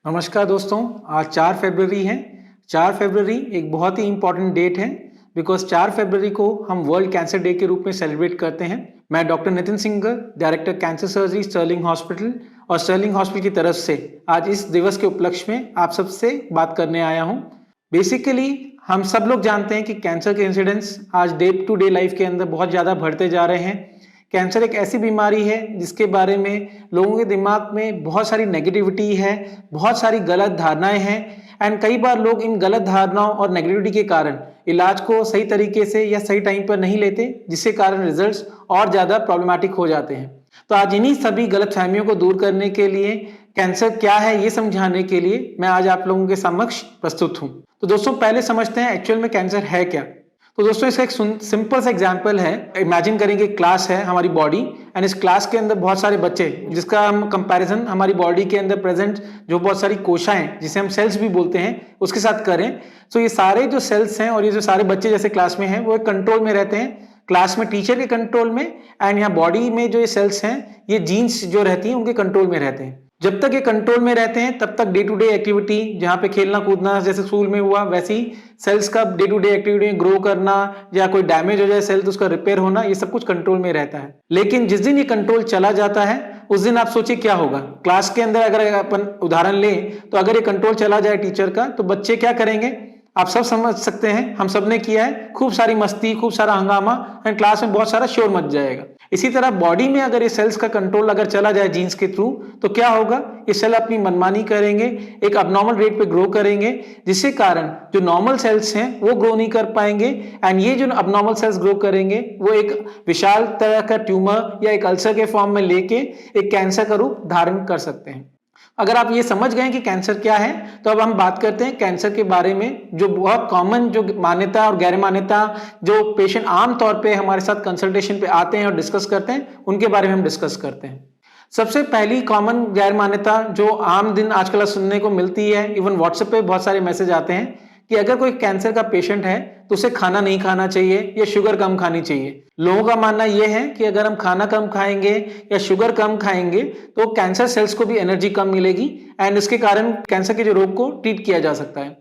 नमस्कार दोस्तों, आज 4 फरवरी है। 4 फरवरी एक बहुत ही इम्पॉर्टेंट डेट है बिकॉज 4 फरवरी को हम वर्ल्ड कैंसर डे के रूप में सेलिब्रेट करते हैं। मैं doctor Nitin singer, director cancer surgery Sterling hospital और स्टर्लिंग हॉस्पिटल की तरफ से आज इस दिवस के उपलक्ष्य में आप सबसे बात करने आया हूँ। बेसिकली हम सब लोग जानते हैं कि कैंसर के इंसिडेंट्स आज डे टू डे लाइफ के अंदर बहुत ज़्यादा बढ़ते जा रहे हैं। कैंसर एक ऐसी बीमारी है जिसके बारे में लोगों के दिमाग में बहुत सारी नेगेटिविटी है, बहुत सारी गलत धारणाएं हैं एंड कई बार लोग इन गलत धारणाओं और नेगेटिविटी के कारण इलाज को सही तरीके से या सही टाइम पर नहीं लेते, जिसके कारण रिजल्ट्स और ज़्यादा प्रॉब्लमैटिक हो जाते हैं। तो आज इन्हीं सभी गलतफहमियों को दूर करने के लिए, कैंसर क्या है ये समझाने के लिए मैं आज आप लोगों के समक्ष प्रस्तुत हूँ। तो दोस्तों पहले समझते हैं एक्चुअल में कैंसर है क्या। तो दोस्तों इसका एक सिंपल सा एग्जांपल है। इमेजिन करेंगे क्लास है हमारी बॉडी एंड इस क्लास के अंदर बहुत सारे बच्चे, जिसका हम कंपैरिजन हमारी बॉडी के अंदर प्रेजेंट जो बहुत सारी कोशिकाएं जिसे हम सेल्स भी बोलते हैं उसके साथ करें। तो ये सारे जो सेल्स हैं और ये जो सारे बच्चे जैसे क्लास में हैं वो एक कंट्रोल में रहते हैं, क्लास में टीचर के कंट्रोल में, एंड यहाँ बॉडी में जो ये सेल्स हैं ये जीन्स जो रहती हैं उनके कंट्रोल में रहते हैं। जब तक ये कंट्रोल में रहते हैं तब तक डे टू डे एक्टिविटी, जहाँ पे खेलना कूदना जैसे स्कूल में हुआ वैसे ही सेल्स का day to day activity grow करना या कोई डैमेज हो जाए सेल तो उसका रिपेयर होना, ये सब कुछ कंट्रोल में रहता है। लेकिन जिस दिन ये कंट्रोल चला जाता है उस दिन आप सोचिए क्या होगा। क्लास के अंदर अगर अपन उदाहरण लें तो अगर ये कंट्रोल चला जाए टीचर का तो बच्चे क्या करेंगे आप सब समझ सकते हैं, हम सब ने किया है, खूब सारी मस्ती, खूब सारा हंगामा एंड क्लास में बहुत सारा शोर मच जाएगा। इसी तरह बॉडी में अगर ये सेल्स का कंट्रोल अगर चला जाए जीन्स के थ्रू तो क्या होगा, ये सेल अपनी मनमानी करेंगे, एक अबनॉर्मल रेट पे ग्रो करेंगे, जिसके कारण जो नॉर्मल सेल्स हैं वो ग्रो नहीं कर पाएंगे एंड ये जो अबनॉर्मल सेल्स ग्रो करेंगे वो एक विशाल तरह का ट्यूमर या एक अल्सर के फॉर्म में लेके एक कैंसर का रूप धारण कर सकते हैं। अगर आप ये समझ गए कि कैंसर क्या है तो अब हम बात करते हैं कैंसर के बारे में। जो बहुत कॉमन जो मान्यता और गैर मान्यता जो पेशेंट आम तौर पे हमारे साथ कंसल्टेशन पे आते हैं और डिस्कस करते हैं उनके बारे में हम डिस्कस करते हैं। सबसे पहली कॉमन गैर मान्यता जो आम दिन आजकल सुनने को मिलती है, इवन व्हाट्सएप पे बहुत सारे मैसेज आते हैं कि अगर कोई कैंसर का पेशेंट है तो उसे खाना नहीं खाना चाहिए या शुगर कम खानी चाहिए। लोगों का मानना यह है कि अगर हम खाना कम खाएंगे या शुगर कम खाएंगे तो कैंसर सेल्स को भी एनर्जी कम मिलेगी एंड इसके कारण कैंसर के जो रोग को ट्रीट किया जा सकता है।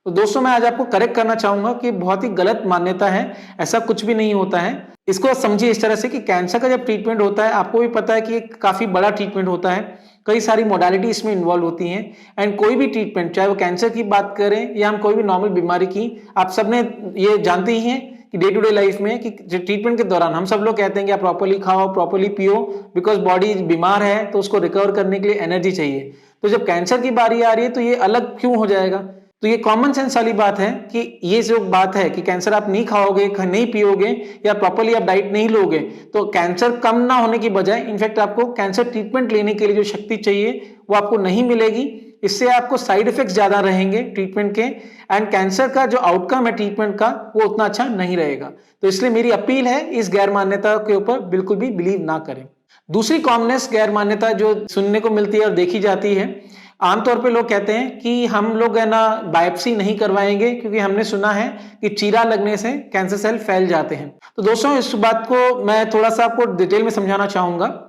तो दोस्तों मैं आज आपको करेक्ट करना चाहूंगा कि बहुत ही गलत मान्यता है, ऐसा कुछ भी नहीं होता है। इसको समझिए इस तरह से कि कैंसर का जब ट्रीटमेंट होता है आपको भी पता है कि काफी बड़ा ट्रीटमेंट होता है, कई सारी मोडालिटी इसमें इन्वॉल्व होती हैं एंड कोई भी ट्रीटमेंट चाहे वो कैंसर की बात करें या हम कोई भी नॉर्मल बीमारी की, आप सबने ये जानते ही हैं कि डे टू डे लाइफ में कि ट्रीटमेंट के दौरान हम सब लोग कहते हैं कि आप प्रॉपर्ली खाओ, प्रॉपर्ली पियो, बिकॉज बॉडी बीमार है तो उसको रिकवर करने के लिए एनर्जी चाहिए। तो जब कैंसर की बारी आ रही है तो ये अलग क्यों हो जाएगा। तो ये कॉमन सेंस वाली बात है कि ये जो बात है कि कैंसर आप नहीं खाओगे, नहीं पियोगे या प्रॉपर्ली आप डाइट नहीं लोगे तो कैंसर कम ना होने की बजाय इनफैक्ट आपको कैंसर ट्रीटमेंट लेने के लिए जो शक्ति चाहिए वो आपको नहीं मिलेगी। इससे आपको साइड इफेक्ट्स ज्यादा रहेंगे ट्रीटमेंट के एंड कैंसर का जो आउटकम है ट्रीटमेंट का वो उतना अच्छा नहीं रहेगा। तो इसलिए मेरी अपील है इस गैर मान्यता के ऊपर बिल्कुल भी बिलीव ना करें। दूसरी कॉमनेस गैर मान्यता जो सुनने को मिलती है और देखी जाती है, आमतौर पे लोग कहते हैं कि हम लोग है ना बायोप्सी नहीं करवाएंगे क्योंकि हमने सुना है कि चीरा लगने से कैंसर सेल फैल जाते हैं। तो दोस्तों इस बात को मैं थोड़ा सा आपको डिटेल में समझाना चाहूंगा।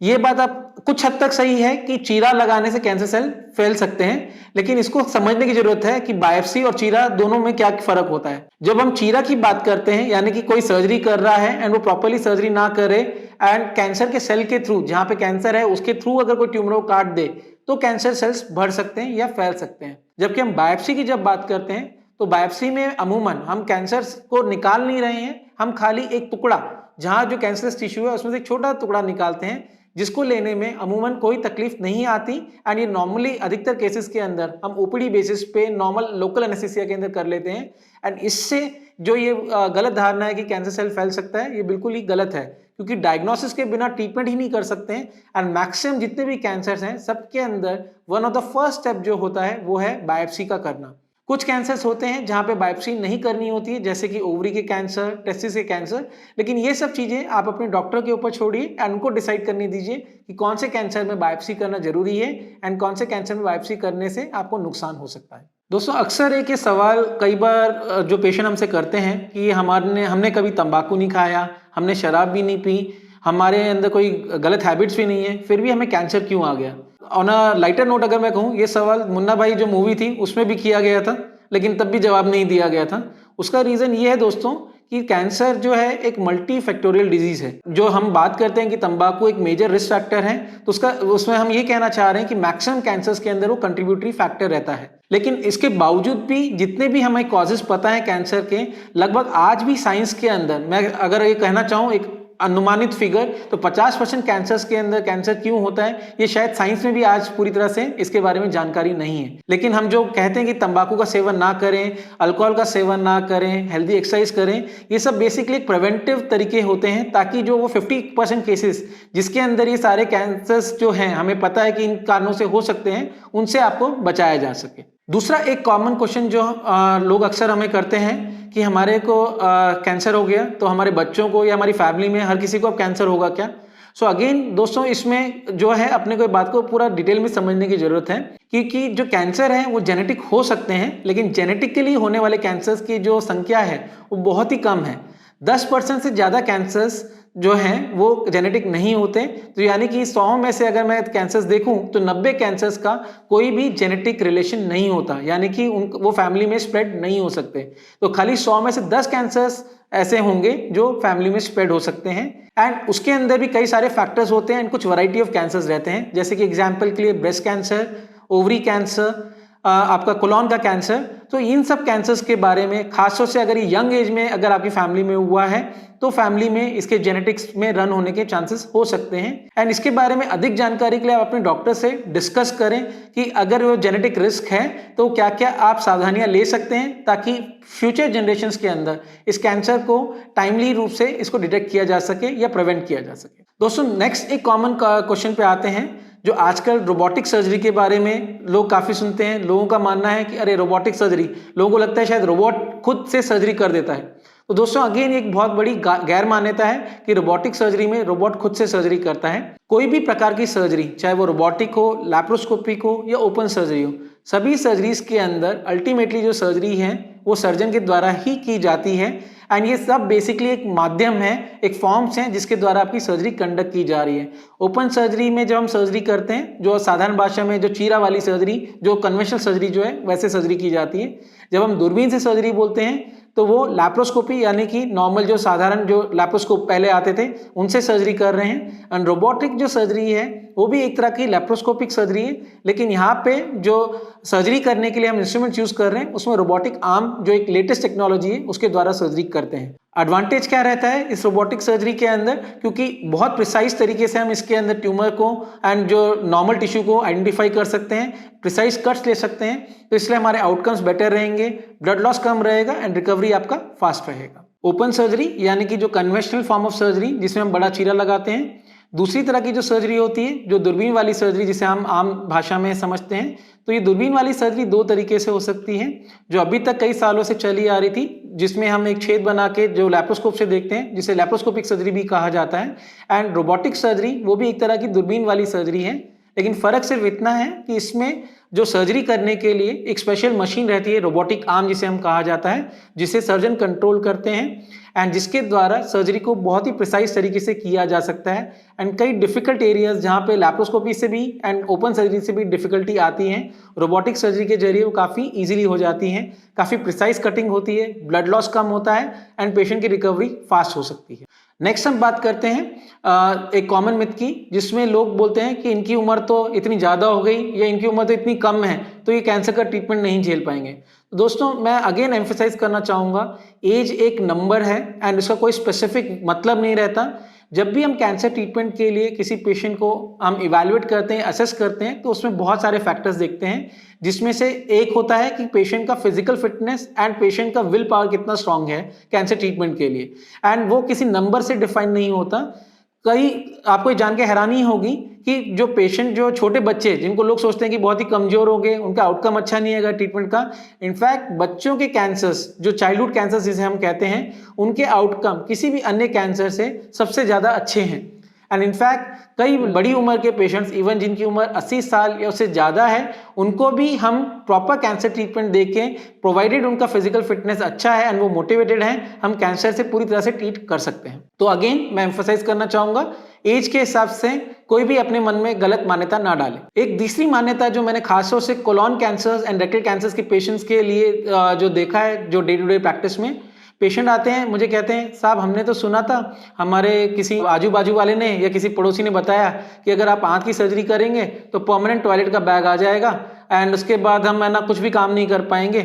ये बात आप कुछ हद तक सही है कि चीरा लगाने से कैंसर सेल फैल सकते हैं, लेकिन इसको समझने की जरूरत है कि बायोप्सी और चीरा दोनों में क्या फर्क होता है। जब हम चीरा की बात करते हैं यानी कि कोई सर्जरी कर रहा है एंड वो प्रॉपर्ली सर्जरी ना करे एंड कैंसर के सेल के थ्रू, जहां पे कैंसर है उसके थ्रू अगर कोई ट्यूमर को काट दे तो कैंसर सेल्स बढ़ सकते हैं या फैल सकते हैं। जबकि हम बायोप्सी की जब बात करते हैं तो बायोप्सी में अमूमन हम कैंसर को निकाल नहीं रहे हैं, हम खाली एक टुकड़ा जहां जो कैंसरस टिश्यू है उसमें से एक छोटा टुकड़ा निकालते हैं जिसको लेने में अमूमन कोई तकलीफ नहीं आती एंड ये नॉर्मली अधिकतर केसेस के अंदर हम ओपीडी बेसिस पे नॉर्मल लोकल एनेस्थीसिया के अंदर कर लेते हैं एंड इससे जो ये गलत धारणा है कि कैंसर सेल फैल सकता है ये बिल्कुल ही गलत है, क्योंकि डायग्नोसिस के बिना ट्रीटमेंट ही नहीं कर सकते हैं एंड मैक्सिमम जितने भी कैंसर्स हैं सबके अंदर one of the first step जो होता है वो है बायोप्सी का करना। कुछ कैंसर्स होते हैं जहां पे बायोप्सी नहीं करनी होती है, जैसे कि ओवरी के कैंसर, टेस्टिस के कैंसर, लेकिन ये सब चीजें आप अपने डॉक्टर के ऊपर छोड़िए एंड उनको डिसाइड करने दीजिए कि कौन से कैंसर में बायोप्सी करना जरूरी है एंड कौन से कैंसर में बायोप्सी करने से आपको नुकसान हो सकता है। दोस्तों अक्सर एक ये सवाल कई बार जो पेशेंट हमसे करते हैं कि हमने कभी तंबाकू नहीं खाया, हमने शराब भी नहीं पी, हमारे अंदर कोई गलत हैबिट्स भी नहीं है, फिर भी हमें कैंसर क्यों आ गया। ऑन अ लाइटर नोट अगर मैं कहूँ, ये सवाल मुन्ना भाई जो मूवी थी उसमें भी किया गया था, लेकिन तब भी जवाब नहीं दिया गया था। उसका रीज़न ये है दोस्तों कि कैंसर जो है एक मल्टी फैक्टोरियल डिजीज है। जो हम बात करते हैं कि तंबाकू एक मेजर रिस्क फैक्टर है, तो उसमें हम ये कहना चाह रहे हैं कि मैक्सिमम कैंसर्स के अंदर वो कंट्रीब्यूटरी फैक्टर रहता है। लेकिन इसके बावजूद भी जितने भी हमें कॉजेज पता है कैंसर के, लगभग आज भी साइंस के अंदर, मैं अगर ये कहना चाहूँ एक अनुमानित फिगर, तो 50% कैंसर्स के अंदर कैंसर क्यों होता है, ये शायद साइंस में भी आज पूरी तरह से इसके बारे में जानकारी नहीं है। लेकिन हम जो कहते हैं कि तंबाकू का सेवन ना करें, अल्कोहल का सेवन ना करें, हेल्दी एक्सरसाइज करें, ये सब बेसिकली एक प्रिवेंटिव तरीके होते हैं, ताकि जो वो 50% केसेस जिसके अंदर ये सारे कैंसर्स जो हैं हमें पता है कि इन कारणों से हो सकते हैं, उनसे आपको बचाया जा सके। दूसरा एक कॉमन क्वेश्चन जो लोग अक्सर हमें करते हैं कि हमारे को कैंसर हो गया तो हमारे बच्चों को या हमारी फैमिली में हर किसी को अब कैंसर होगा क्या? सो अगेन दोस्तों, इसमें जो है अपने को बात को पूरा डिटेल में समझने की जरूरत है, क्योंकि जो कैंसर है वो जेनेटिक हो सकते हैं, लेकिन जेनेटिकली होने वाले कैंसर्स की जो संख्या है वो बहुत ही कम है। 10% से ज़्यादा कैंसर्स जो हैं वो जेनेटिक नहीं होते। तो यानी कि 100 में से अगर मैं कैंसर्स देखूं तो 90 कैंसर्स का कोई भी जेनेटिक रिलेशन नहीं होता, यानी कि वो फैमिली में स्प्रेड नहीं हो सकते। तो खाली 100 में से 10 कैंसर्स ऐसे होंगे जो फैमिली में स्प्रेड हो सकते हैं। एंड उसके अंदर भी कई सारे फैक्टर्स होते हैं एंड कुछ वैरायटी ऑफ कैंसर्स रहते हैं, जैसे कि एग्जाम्पल के लिए ब्रेस्ट कैंसर, ओवरी कैंसर, आपका कोलॉन का कैंसर। तो इन सब कैंसर्स के बारे में खासतौर से अगर ये यंग एज में अगर आपकी फैमिली में हुआ है तो फैमिली में इसके जेनेटिक्स में रन होने के चांसेस हो सकते हैं। एंड इसके बारे में अधिक जानकारी के लिए आप अपने डॉक्टर से डिस्कस करें कि अगर वो जेनेटिक रिस्क है तो क्या क्या आप सावधानियां ले सकते हैं, ताकि फ्यूचर जनरेशन्स के अंदर इस कैंसर को टाइमली रूप से इसको डिटेक्ट किया जा सके या प्रिवेंट किया जा सके। दोस्तों नेक्स्ट एक कॉमन क्वेश्चन पे आते हैं, जो आजकल रोबोटिक सर्जरी के बारे में लोग काफ़ी सुनते हैं। लोगों का मानना है कि अरे रोबोटिक सर्जरी, लोगों को लगता है शायद रोबोट खुद से सर्जरी कर देता है। तो दोस्तों अगेन एक बहुत बड़ी गैर मान्यता है कि रोबोटिक सर्जरी में रोबोट खुद से सर्जरी करता है। कोई भी प्रकार की सर्जरी, चाहे वो रोबोटिक हो, लैप्रोस्कोपिक हो या ओपन सर्जरी हो, सभी सर्जरीज के अंदर अल्टीमेटली जो सर्जरी है वो सर्जन के द्वारा ही की जाती है। एंड ये सब बेसिकली एक माध्यम है, एक फॉर्म्स हैं जिसके द्वारा आपकी सर्जरी कंडक्ट की जा रही है। ओपन सर्जरी में जब हम सर्जरी करते हैं, जो साधारण भाषा में जो चीरा वाली सर्जरी, जो कन्वेंशनल सर्जरी जो है वैसे सर्जरी की जाती है। जब हम दूरबीन से सर्जरी बोलते हैं तो वो लैप्रोस्कोपी, यानी कि नॉर्मल जो साधारण जो लैप्रोस्कोप पहले आते थे उनसे सर्जरी कर रहे हैं। एंड रोबोटिक जो सर्जरी है वो भी एक तरह की लैप्रोस्कोपिक सर्जरी है, लेकिन यहाँ पे जो सर्जरी करने के लिए हम इंस्ट्रूमेंट यूज कर रहे हैं उसमें रोबोटिक आर्म, जो एक लेटेस्ट टेक्नोलॉजी है, उसके द्वारा सर्जरी करते हैं। एडवांटेज क्या रहता है इस रोबोटिक सर्जरी के अंदर, क्योंकि बहुत प्रिसाइज तरीके से हम इसके अंदर ट्यूमर को एंड जो नॉर्मल टिश्यू को आइडेंटिफाई कर सकते हैं, प्रिसाइज कट्स ले सकते हैं, तो इसलिए हमारे आउटकम्स बेटर रहेंगे, ब्लड लॉस कम रहेगा एंड रिकवरी आपका फास्ट रहेगा। ओपन सर्जरी यानी कि जो कन्वेंशनल फॉर्म ऑफ सर्जरी जिसमें हम बड़ा चीरा लगाते हैं। दूसरी तरह की जो सर्जरी होती है जो दूरबीन वाली सर्जरी, जिसे हम आम भाषा में समझते हैं, तो ये दूरबीन वाली सर्जरी दो तरीके से हो सकती है, जो अभी तक कई सालों से चली आ रही थी, जिसमें हम एक छेद बना के जो लैप्रोस्कोप से देखते हैं, जिसे लैप्रोस्कोपिक सर्जरी भी कहा जाता है। एंड रोबोटिक सर्जरी वो भी एक तरह की दूरबीन वाली सर्जरी है, लेकिन फर्क सिर्फ इतना है कि इसमें जो सर्जरी करने के लिए एक स्पेशल मशीन रहती है, रोबोटिक आर्म जिसे हम कहा जाता है, जिसे सर्जन कंट्रोल करते हैं एंड जिसके द्वारा सर्जरी को बहुत ही प्रिसाइज तरीके से किया जा सकता है। एंड कई डिफिकल्ट एरियाज जहाँ पे लैप्रोस्कोपी से भी एंड ओपन सर्जरी से भी डिफिकल्टी आती है, रोबोटिक सर्जरी के जरिए वो काफ़ी इजीली हो जाती हैं, काफ़ी प्रिसाइज कटिंग होती है, ब्लड लॉस कम होता है एंड पेशेंट की रिकवरी फास्ट हो सकती है। नेक्स्ट हम बात करते हैं एक कॉमन मिथ की, जिसमें लोग बोलते हैं कि इनकी उम्र तो इतनी ज़्यादा हो गई या इनकी उम्र तो इतनी कम है तो ये कैंसर का ट्रीटमेंट नहीं झेल पाएंगे। तो दोस्तों मैं अगेन एम्फेसाइज करना चाहूँगा, एज एक नंबर है एंड उसका कोई स्पेसिफिक मतलब नहीं रहता। जब भी हम कैंसर ट्रीटमेंट के लिए किसी पेशेंट को हम इवैल्यूएट करते हैं, असेस करते हैं, तो उसमें बहुत सारे फैक्टर्स देखते हैं, जिसमें से एक होता है कि पेशेंट का फिजिकल फिटनेस एंड पेशेंट का विल पावर कितना स्ट्रांग है कैंसर ट्रीटमेंट के लिए। एंड वो किसी नंबर से डिफाइन नहीं होता। कई आपको जान के हैरानी होगी कि जो पेशेंट, जो छोटे बच्चे जिनको लोग सोचते हैं कि बहुत ही कमजोर हो गए, उनका आउटकम अच्छा नहीं आएगा ट्रीटमेंट का, इनफैक्ट बच्चों के कैंसर्स, जो चाइल्डहुड कैंसर्स जिसे हम कहते हैं, उनके आउटकम किसी भी अन्य कैंसर से सबसे ज़्यादा अच्छे हैं। एंड इनफैक्ट कई बड़ी उम्र के पेशेंट्स, इवन जिनकी उम्र 80 साल या उससे ज़्यादा है, उनको भी हम प्रॉपर कैंसर ट्रीटमेंट देके, प्रोवाइडेड उनका फिजिकल फिटनेस अच्छा है एंड वो मोटिवेटेड हैं, हम कैंसर से पूरी तरह से ट्रीट कर सकते हैं। तो अगेन मैं एम्फसाइज करना चाहूँगा, एज के हिसाब से कोई भी अपने मन में गलत मान्यता ना डाले। एक तीसरी मान्यता जो मैंने खासतौर से colon cancers and rectal cancers के पेशेंट्स के लिए जो देखा है, जो डे टू डे प्रैक्टिस में पेशेंट आते हैं, मुझे कहते हैं साहब हमने तो सुना था, हमारे किसी आजू बाजू वाले ने या किसी पड़ोसी ने बताया कि अगर आप आंख की सर्जरी करेंगे तो परमानेंट टॉयलेट का बैग आ जाएगा एंड उसके बाद हम है ना कुछ भी काम नहीं कर पाएंगे।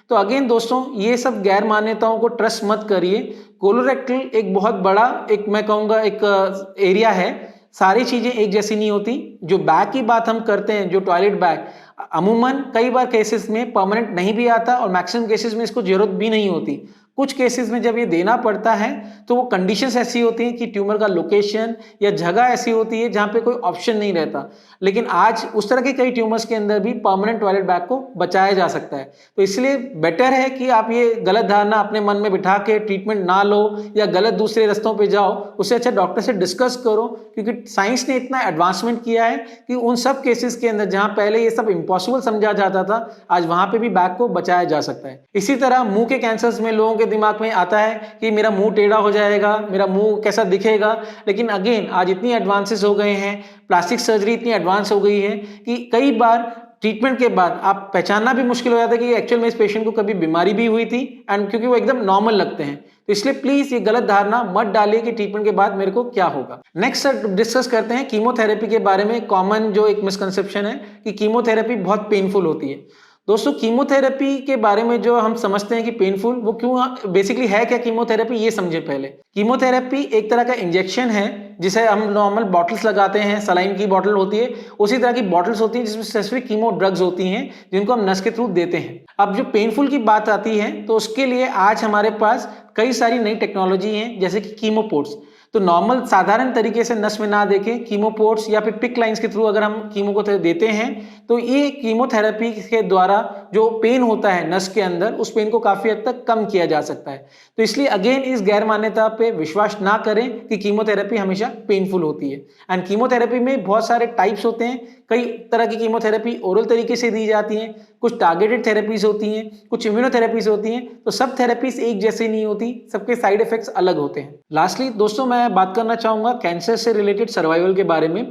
तो अगेन दोस्तों, ये सब गैर मान्यताओं को ट्रस्ट मत करिए। कोलोरेक्टल एक बहुत बड़ा, एक मैं कहूँगा एक एरिया है, सारी चीजें एक जैसी नहीं होती। जो बैग की बात हम करते हैं, जो टॉयलेट बैग, अमूमन कई बार केसेस में परमानेंट नहीं भी आता और मैक्सिमम केसेस में इसको जरूरत भी नहीं होती। कुछ केसेस में जब ये देना पड़ता है तो वो कंडीशंस ऐसी होती हैं कि ट्यूमर का लोकेशन या जगह ऐसी होती है जहां पे कोई ऑप्शन नहीं रहता। लेकिन आज उस तरह के कई ट्यूमर्स के अंदर भी परमानेंट टॉयलेट बैग को बचाया जा सकता है। तो इसलिए बेटर है कि आप ये गलत धारणा अपने मन में बिठा के ट्रीटमेंट ना लो या गलत दूसरे रास्तों पे जाओ, उससे अच्छा डॉक्टर से डिस्कस करो, क्योंकि साइंस ने इतना एडवांसमेंट किया है कि उन सब केसेस के अंदर जहां पहले ये सब इम्पॉसिबल समझा जाता था, आज वहां पे भी बैग को बचाया जा सकता है। इसी तरह मुंह के कैंसर्स में लोगों के दिमाग में आता है कि मेरा मुंह टेढ़ा हो जाएगा, मेरा मुंह कैसा दिखेगा। लेकिन अगेन आज इतनी एडवांसेस हो गए हैं, प्लास्टिक सर्जरी इतनी एडवांस हो गई है कि कई बार ट्रीटमेंट के बाद आप पहचानना भी मुश्किल हो जाता है कि एक्चुअल में इस पेशेंट को कभी बीमारी भी हुई थी, एंड क्योंकि वो एकदम नॉर्मल लगते हैं। तो इसलिए प्लीज ये गलत धारणा मत डालिए कि ट्रीटमेंट के बाद मेरे को क्या होगा। नेक्स्ट डिस्कस करते हैं कीमोथेरेपी के बारे में। कॉमन जो एक मिसकंसेप्शन है कि कीमोथेरेपी बहुत पेनफुल होती है। दोस्तों, कीमोथेरेपी के बारे में जो हम समझते हैं कि पेनफुल, वो क्यों बेसिकली है क्या कीमोथेरेपी, ये समझे पहले। कीमोथेरेपी एक तरह का इंजेक्शन है जिसे हम नॉर्मल बॉटल्स लगाते हैं, सलाइन की बॉटल होती है, उसी तरह की बॉटल्स होती हैं जिसमें स्पेसिफिक कीमो ड्रग्स होती हैं जिनको हम नस के थ्रू देते हैं। अब जो पेनफुल की बात आती है तो उसके लिए आज हमारे पास कई सारी नई टेक्नोलॉजी है, जैसे कि कीमोपोर्ट्स। तो नॉर्मल साधारण तरीके से नस में ना देके कीमोपोर्ट्स या फिर पिक लाइंस के थ्रू अगर हम कीमो को देते हैं तो ये कीमोथेरेपी के द्वारा जो पेन होता है नस के अंदर, उस पेन को काफी हद तक कम किया जा सकता है। तो इसलिए अगेन इस गैर मान्यता पे विश्वास ना करें कि कीमोथेरेपी हमेशा पेनफुल होती है। एंड कीमोथेरेपी में बहुत सारे टाइप्स होते हैं। कई तरह की कीमोथेरेपी ओरल तरीके से दी जाती हैं, कुछ टारगेटेड थेरेपीज होती हैं, कुछ इम्यूनोथेरेपीज होती हैं। तो सब थेरेपीज एक जैसी नहीं होती, सबके साइड इफेक्ट्स अलग होते हैं। लास्टली दोस्तों, मैं बात करना चाहूंगा कैंसर से रिलेटेड सर्वाइवल के बारे में।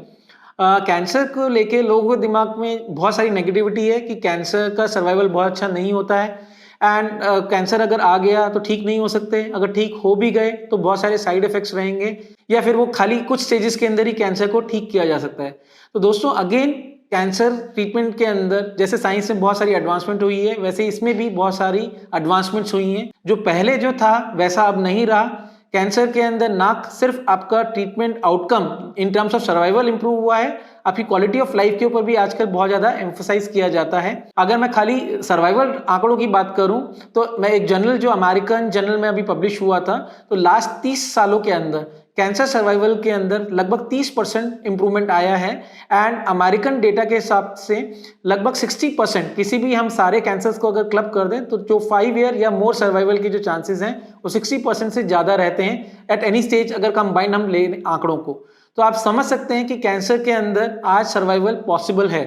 कैंसर को लेके लोगों के दिमाग में बहुत सारी नेगेटिविटी है कि कैंसर का सर्वाइवल बहुत अच्छा नहीं होता है एंड कैंसर अगर आ गया तो ठीक नहीं हो सकते, अगर ठीक हो भी गए तो बहुत सारे साइड इफेक्ट्स रहेंगे, या फिर वो खाली कुछ स्टेजेस के अंदर ही कैंसर को ठीक किया जा सकता है। तो दोस्तों अगेन, कैंसर ट्रीटमेंट के अंदर जैसे साइंस में बहुत सारी एडवांसमेंट हुई है, वैसे इसमें भी बहुत सारी एडवांसमेंट्स हुई हैं। जो पहले जो था वैसा अब नहीं रहा। कैंसर के अंदर ना सिर्फ आपका treatment outcome in terms of survival improve हुआ है, आपकी क्वालिटी ऑफ लाइफ के ऊपर भी आजकल बहुत ज्यादा एम्फोसाइज किया जाता है। अगर मैं खाली सर्वाइवल आंकड़ों की बात करूं तो मैं एक जर्नल जो अमेरिकन जर्नल में अभी पब्लिश हुआ था, तो लास्ट 30 सालों के अंदर कैंसर सर्वाइवल के अंदर लगभग 30% इंप्रूवमेंट आया है। एंड अमेरिकन डेटा के हिसाब से लगभग 60%, किसी भी हम सारे कैंसर्स को अगर क्लब कर दें तो जो 5 ईयर या मोर सर्वाइवल के जो चांसेस हैं वो 60% से ज्यादा रहते हैं एट एनी स्टेज, अगर कंबाइन हम ले आंकड़ों को। तो आप समझ सकते हैं कि कैंसर के अंदर आज सर्वाइवल पॉसिबल है।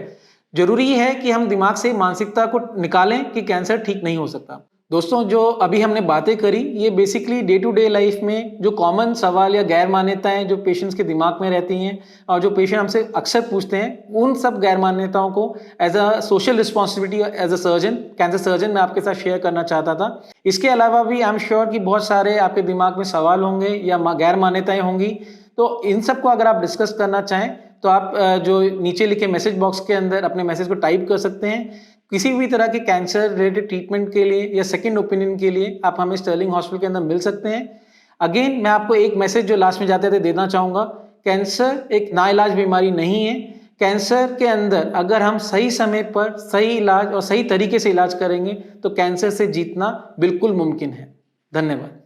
जरूरी है कि हम दिमाग से मानसिकता को निकालें कि कैंसर ठीक नहीं हो सकता। दोस्तों, जो अभी हमने बातें करी ये basically day to day life में जो कॉमन सवाल या गैर मान्यताएं जो पेशेंट्स के दिमाग में रहती हैं और जो पेशेंट हमसे अक्सर पूछते हैं, उन सब गैर मान्यताओं को as a social responsibility as a surgeon, cancer surgeon, मैं आपके साथ शेयर करना चाहता था। इसके अलावा भी आई एम श्योर कि बहुत सारे आपके दिमाग में सवाल होंगे या गैर मान्यताएं होंगी। तो इन सब को अगर आप डिस्कस करना चाहें तो आप जो नीचे लिखे मैसेज बॉक्स के अंदर अपने मैसेज को टाइप कर सकते हैं। किसी भी तरह के कैंसर रिलेटेड ट्रीटमेंट के लिए या सेकंड ओपिनियन के लिए आप हमें स्टर्लिंग हॉस्पिटल के अंदर मिल सकते हैं। अगेन मैं आपको एक मैसेज जो लास्ट में जाते थे देना चाहूँगा, कैंसर एक नाइलाज बीमारी नहीं है। कैंसर के अंदर अगर हम सही समय पर सही इलाज और सही तरीके से इलाज करेंगे तो कैंसर से जीतना बिल्कुल मुमकिन है। धन्यवाद।